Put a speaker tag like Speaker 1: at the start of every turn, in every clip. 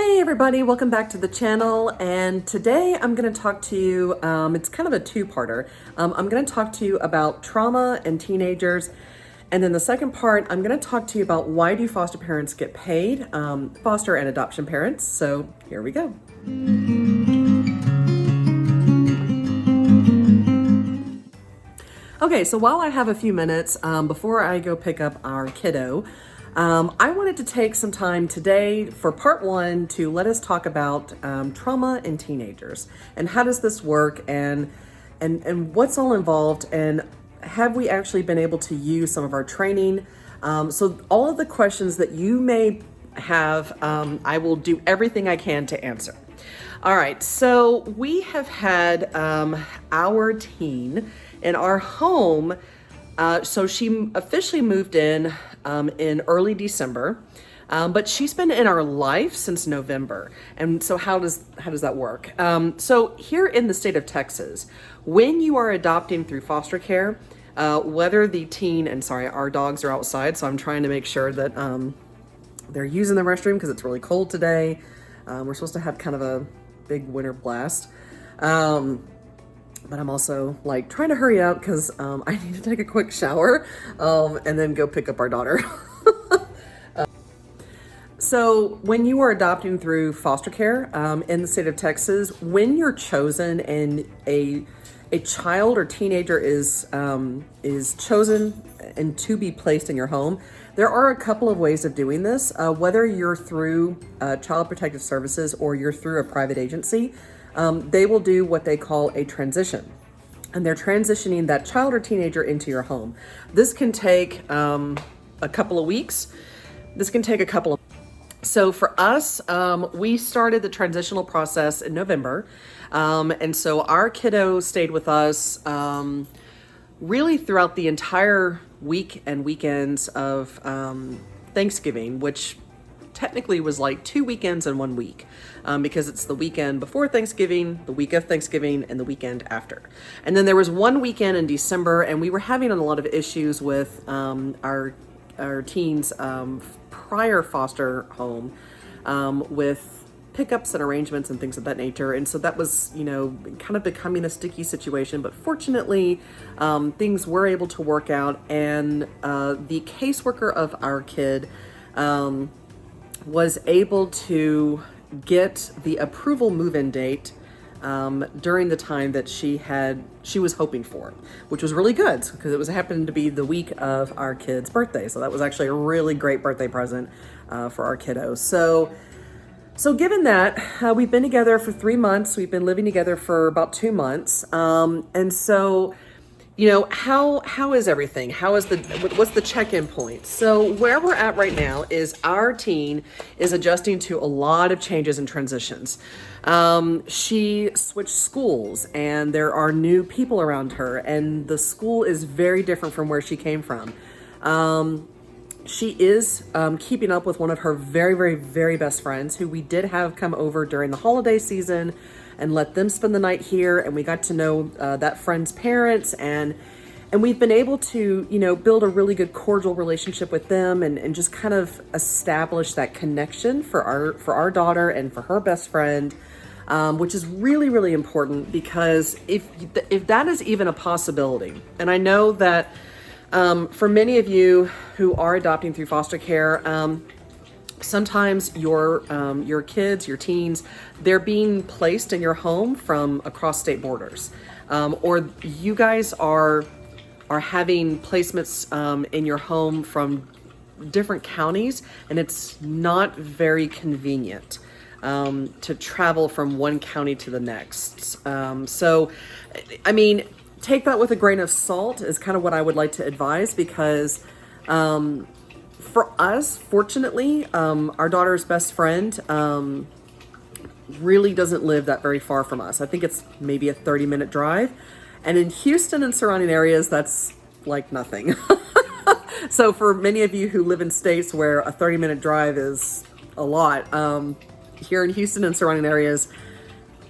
Speaker 1: Hey everybody, welcome back to the channel, and today I'm going to talk to you, it's kind of a two-parter. I'm going to talk to you about trauma and teenagers, and then the second part, I'm going to talk to you about why do foster parents get paid, foster and adoption parents. So here we go. Okay, so while I have a few minutes before I go pick up our kiddo, I wanted to take some time today for part one to let us talk about trauma in teenagers and how does this work and what's all involved, and have we actually been able to use some of our training. So all of the questions that you may have, I will do everything I can to answer. All right, so we have had our teen in our home. So she officially moved in early December, but she's been in our life since November. And so how does that work? So here in the state of Texas, when you are adopting through foster care, whether the teen, and sorry, our dogs are outside, so I'm trying to make sure that they're using the restroom because it's really cold today. We're supposed to have kind of a big winter blast. But I'm also like trying to hurry up because I need to take a quick shower and then go pick up our daughter. So when you are adopting through foster care in the state of Texas, when you're chosen and a child or teenager is chosen and to be placed in your home, there are a couple of ways of doing this, whether you're through Child Protective Services or you're through a private agency. They will do what they call a transition, and they're transitioning that child or teenager into your home. This can take a couple of weeks. This can take a couple of. So for us, we started the transitional process in November, and so our kiddo stayed with us really throughout the entire week and weekends of Thanksgiving, which technically was like 2 weekends in 1 week, because it's the weekend before Thanksgiving, the week of Thanksgiving, and the weekend after. And then there was 1 weekend in December, and we were having a lot of issues with our teens' prior foster home with pickups and arrangements and things of that nature. And so that was, kind of becoming a sticky situation. But fortunately, things were able to work out, and the caseworker of our kid was able to get the approval move-in date during the time that she was hoping for, which was really good because it happened to be the week of our kid's birthday. So that was actually a really great birthday present for our kiddo. So given that, we've been together for 3 months, we've been living together for about 2 months. And so, how is everything? What's the check-in point? So where we're at right now is our teen is adjusting to a lot of changes and transitions. She switched schools, and there are new people around her, and the school is very different from where she came from. She is keeping up with one of her very, very, very best friends who we did have come over during the holiday season and let them spend the night here. And we got to know that friend's parents, and we've been able to, build a really good cordial relationship with them and just kind of establish that connection for our daughter and for her best friend, which is really, really important, because if that is even a possibility, and I know that for many of you who are adopting through foster care, sometimes your kids, your teens, they're being placed in your home from across state borders, or you guys are having placements in your home from different counties, and it's not very convenient to travel from one county to the next. So, I mean, take that with a grain of salt is kind of what I would like to advise, because for us, fortunately, our daughter's best friend really doesn't live that very far from us. I think it's maybe a 30-minute drive. And in Houston and surrounding areas, that's like nothing. So for many of you who live in states where a 30-minute drive is a lot, here in Houston and surrounding areas,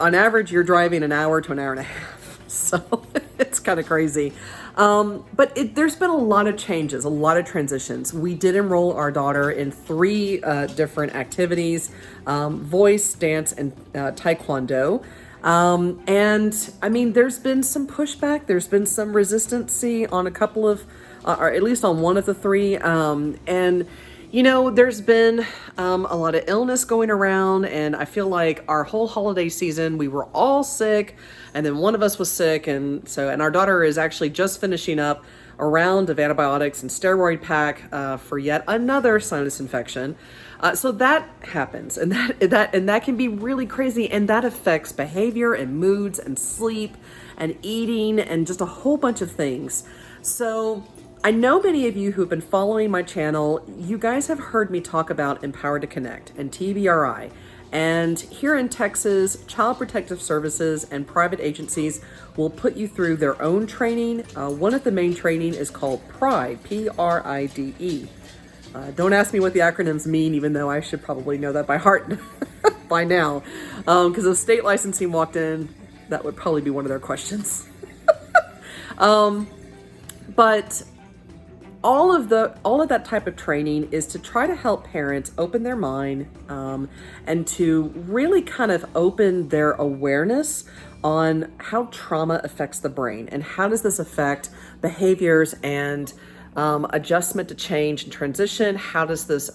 Speaker 1: on average, you're driving an hour to an hour and a half. So it's kind of crazy. There's been a lot of changes, a lot of transitions. We did enroll our daughter in three different activities: voice, dance, and taekwondo. And I mean, there's been some pushback, there's been some resistancy on a couple of, or at least on one of the three. And you know, there's been a lot of illness going around, and I feel like our whole holiday season, we were all sick, and then one of us was sick, and our daughter is actually just finishing up a round of antibiotics and steroid pack for yet another sinus infection. So that happens, and that can be really crazy, and that affects behavior and moods and sleep and eating and just a whole bunch of things. So I know many of you who've been following my channel, you guys have heard me talk about Empowered to Connect and TBRI. And here in Texas, Child Protective Services and private agencies will put you through their own training. One of the main training is called PRIDE, Pride. Don't ask me what the acronyms mean, even though I should probably know that by heart by now. Because if state licensing walked in, that would probably be one of their questions. But all of that type of training is to try to help parents open their mind and to really kind of open their awareness on how trauma affects the brain and how does this affect behaviors and adjustment to change and transition. How does this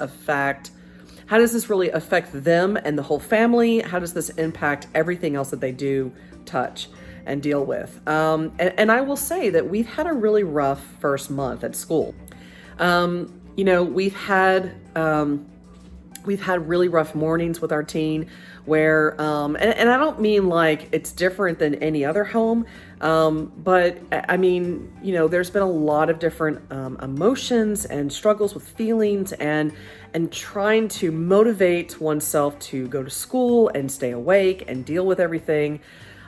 Speaker 1: really affect them and the whole family? How does this impact everything else that they do, touch, and deal with? And I will say that we've had a really rough first month at school. You know, we've had really rough mornings with our teen where, and I don't mean like it's different than any other home, but I mean, you know, there's been a lot of different emotions and struggles with feelings and trying to motivate oneself to go to school and stay awake and deal with everything.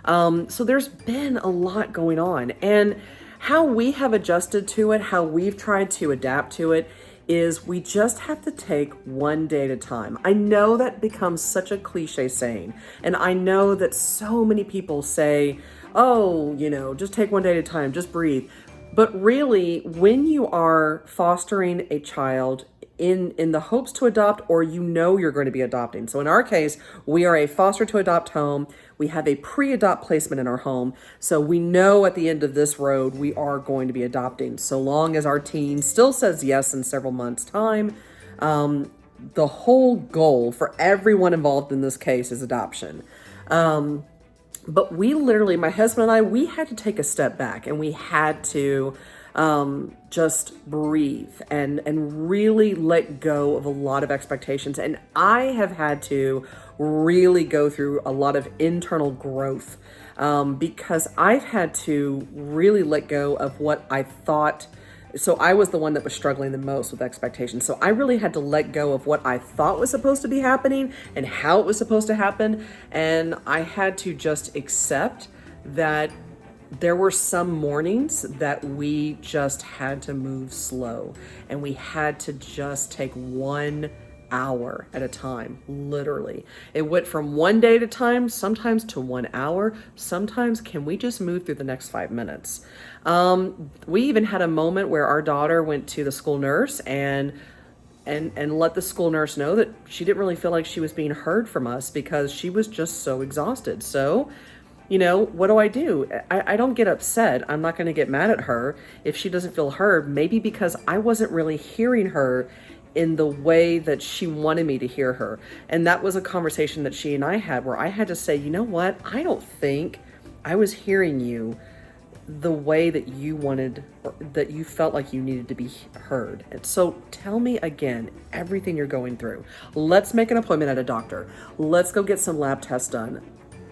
Speaker 1: So there's been a lot going on, and how we have adjusted to it, how we've tried to adapt to it, is we just have to take one day at a time. I know that becomes such a cliche saying, and I know that so many people say, oh, you know, just take one day at a time, just breathe. But really, when you are fostering a child in the hopes to adopt, or you know you're going to be adopting. So in our case, we are a foster to adopt home. We have a pre-adopt placement in our home. So we know at the end of this road, we are going to be adopting. So long as our teen still says yes in several months' time, the whole goal for everyone involved in this case is adoption. But we literally, my husband and I, we had to take a step back, and we had to just breathe and really let go of a lot of expectations. And I have had to really go through a lot of internal growth because I've had to really let go of what I thought. So I was the one that was struggling the most with expectations. So I really had to let go of what I thought was supposed to be happening and how it was supposed to happen. And I had to just accept that there were some mornings that we just had to move slow, and we had to just take 1 hour at a time, literally. It went from one day at a time, sometimes to 1 hour. Sometimes, can we just move through the next 5 minutes? We even had a moment where our daughter went to the school nurse and let the school nurse know that she didn't really feel like she was being heard from us because she was just so exhausted. So, you know, what do? I don't get upset. I'm not going to get mad at her if she doesn't feel heard, maybe because I wasn't really hearing her in the way that she wanted me to hear her. And that was a conversation that she and I had where I had to say, you know what? I don't think I was hearing you the way that you wanted, or that you felt like you needed to be heard. And so tell me again, everything you're going through. Let's make an appointment at a doctor. Let's go get some lab tests done.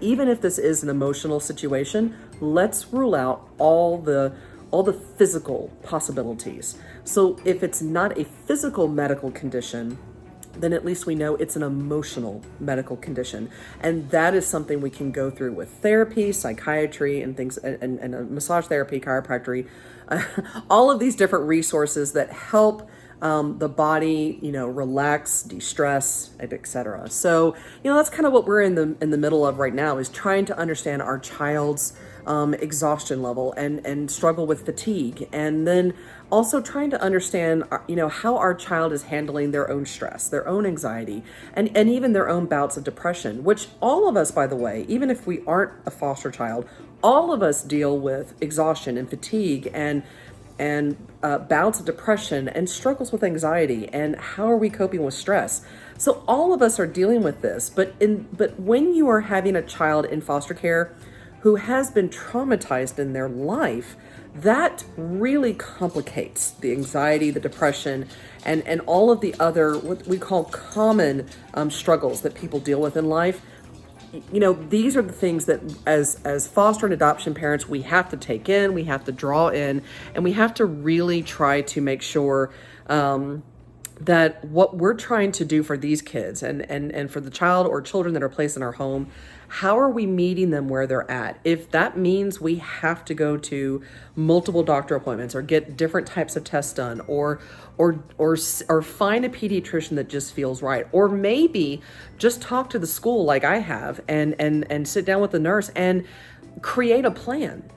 Speaker 1: Even if this is an emotional situation, let's rule out all the physical possibilities. So if it's not a physical medical condition, then at least we know it's an emotional medical condition. And that is something we can go through with therapy, psychiatry, and things, and massage therapy, chiropractic, all of these different resources that help the body, you know, relax, de-stress, etc. So, you know, that's kind of what we're in the middle of right now, is trying to understand our child's exhaustion level and struggle with fatigue. And then also trying to understand, how our child is handling their own stress, their own anxiety, and even their own bouts of depression, which all of us, by the way, even if we aren't a foster child, all of us deal with exhaustion and fatigue and bouts of depression and struggles with anxiety. And how are we coping with stress? So all of us are dealing with this. But when you are having a child in foster care who has been traumatized in their life, that really complicates the anxiety, the depression, and all of the other what we call common struggles that people deal with in life. These are the things that as foster and adoption parents, we have to take in, we have to draw in, and we have to really try to make sure that what we're trying to do for these kids and for the child or children that are placed in our home, how are we meeting them where they're at? If that means we have to go to multiple doctor appointments or get different types of tests done or find a pediatrician that just feels right, or maybe just talk to the school like I have and sit down with the nurse and create a plan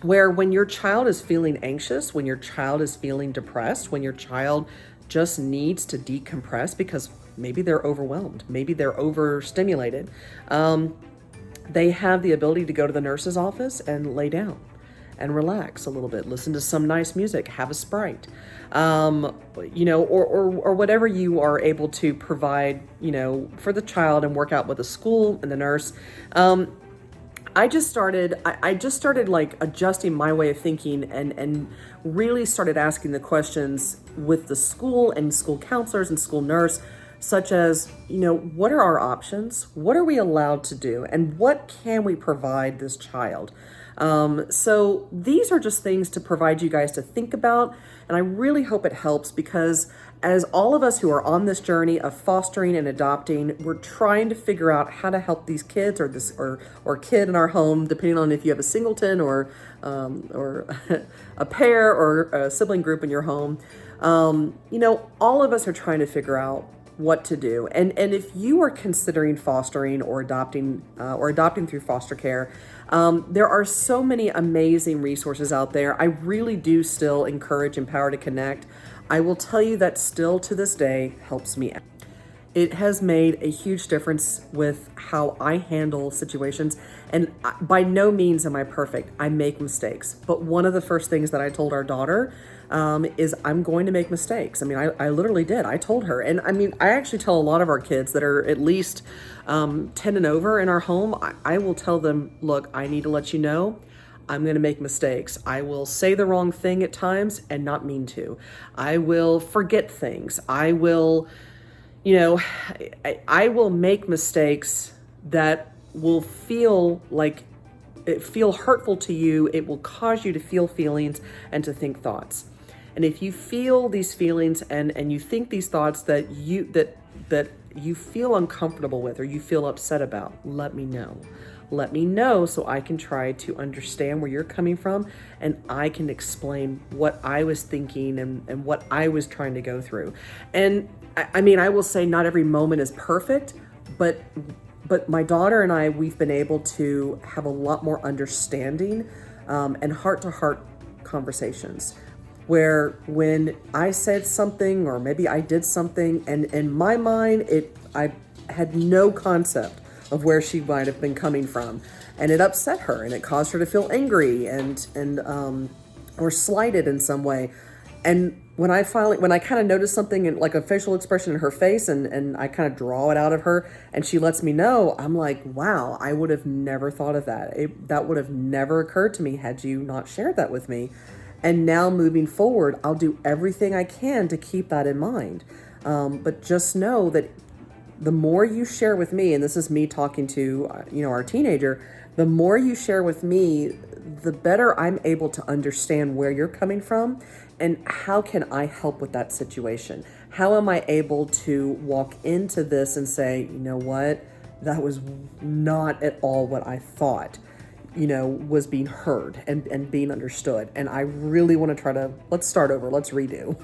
Speaker 1: where when your child is feeling anxious, when your child is feeling depressed, when your child just needs to decompress because maybe they're overwhelmed, maybe they're overstimulated, they have the ability to go to the nurse's office and lay down and relax a little bit, listen to some nice music, have a Sprite, or whatever you are able to provide, for the child and work out with the school and the nurse. I just started like adjusting my way of thinking and really started asking the questions with the school and school counselors and school nurse, such as, what are our options? What are we allowed to do? And what can we provide this child? So these are just things to provide you guys to think about. And I really hope it helps, because as all of us who are on this journey of fostering and adopting, we're trying to figure out how to help these kids or kid in our home, depending on if you have a singleton or a pair or a sibling group in your home. All of us are trying to figure out what to do. And if you are considering fostering or adopting through foster care, there are so many amazing resources out there. I really do still encourage Empower to Connect. I will tell you that still to this day helps me out. It has made a huge difference with how I handle situations. And by no means am I perfect. I make mistakes. But one of the first things that I told our daughter is I'm going to make mistakes. I literally did. I told her. And I actually tell a lot of our kids that are at least 10 and over in our home, I will tell them, look, I need to let you know I'm going to make mistakes. I will say the wrong thing at times and not mean to. I will forget things. I will make mistakes that will feel hurtful to you. It will cause you to feel feelings and to think thoughts. And if you feel these feelings and you think these thoughts that you feel uncomfortable with or you feel upset about, let me know. Let me know so I can try to understand where you're coming from, and I can explain what I was thinking and what I was trying to go through. And I will say not every moment is perfect, but my daughter and I, we've been able to have a lot more understanding and heart-to-heart conversations, where when I said something or maybe I did something, and in my mind, I had no concept of where she might have been coming from, and it upset her and it caused her to feel angry and or slighted in some way. And when I kind of notice something in like a facial expression in her face and I kind of draw it out of her and she lets me know, I'm like, wow, I would have never thought of that. That would have never occurred to me had you not shared that with me. And now moving forward, I'll do everything I can to keep that in mind. But just know that the more you share with me, and this is me talking to, our teenager, the more you share with me, the better I'm able to understand where you're coming from and how can I help with that situation? How am I able to walk into this and say, you know what, that was not at all what I thought, was being heard and being understood. And I really want to let's start over, let's redo.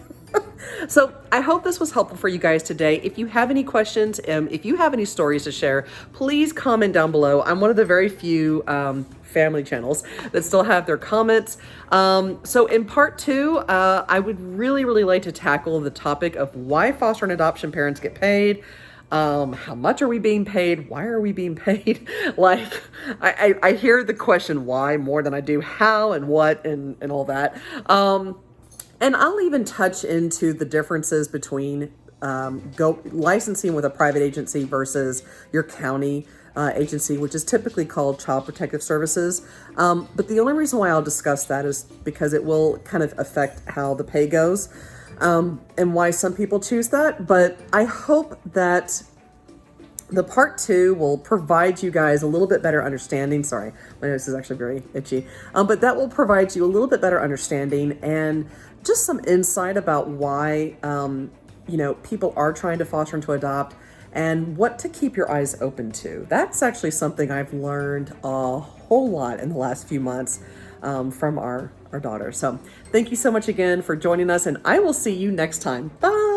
Speaker 1: So I hope this was helpful for you guys today. If you have any questions, if you have any stories to share, please comment down below. I'm one of the very few family channels that still have their comments. So in part 2, I would really, really like to tackle the topic of why foster and adoption parents get paid. How much are we being paid? Why are we being paid? Like, I hear the question why more than I do how and what and all that. And I'll even touch into the differences between licensing with a private agency versus your county agency, which is typically called Child Protective Services. But the only reason why I'll discuss that is because it will kind of affect how the pay goes, and why some people choose that. But I hope that the part 2 will provide you guys a little bit better understanding. Sorry, my nose is actually very itchy. But that will provide you a little bit better understanding and just some insight about why, people are trying to foster and to adopt, and what to keep your eyes open to. That's actually something I've learned a whole lot in the last few months from our daughter. So thank you so much again for joining us, and I will see you next time. Bye.